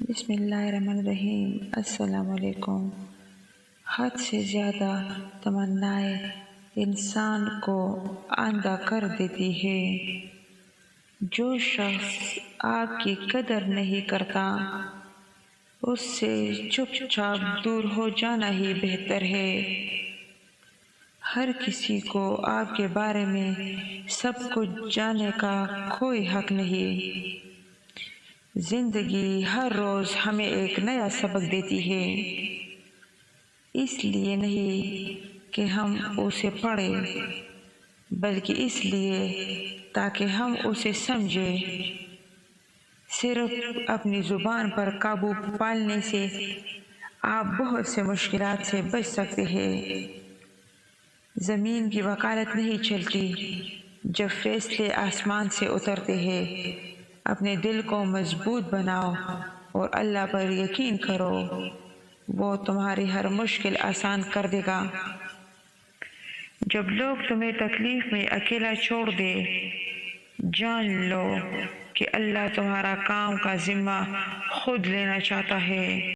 بسم اللہ الرحمن الرحیم۔ السلام علیکم۔ حد سے زیادہ تمنائیں انسان کو اندھا کر دیتی ہے۔ جو شخص آپ کی قدر نہیں کرتا اس سے چپ چاپ دور ہو جانا ہی بہتر ہے۔ ہر کسی کو آپ کے بارے میں سب کچھ جاننے کا کوئی حق نہیں۔ زندگی ہر روز ہمیں ایک نیا سبق دیتی ہے، اس لیے نہیں کہ ہم اسے پڑھیں بلکہ اس لیے تاکہ ہم اسے سمجھیں۔ صرف اپنی زبان پر قابو پالنے سے آپ بہت سے مشکلات سے بچ سکتے ہیں۔ زمین کی وکالت نہیں چلتی جب فیصلے آسمان سے اترتے ہیں۔ اپنے دل کو مضبوط بناؤ اور اللہ پر یقین کرو، وہ تمہاری ہر مشکل آسان کر دے گا۔ جب لوگ تمہیں تکلیف میں اکیلا چھوڑ دے، جان لو کہ اللہ تمہارا کام کا ذمہ خود لینا چاہتا ہے۔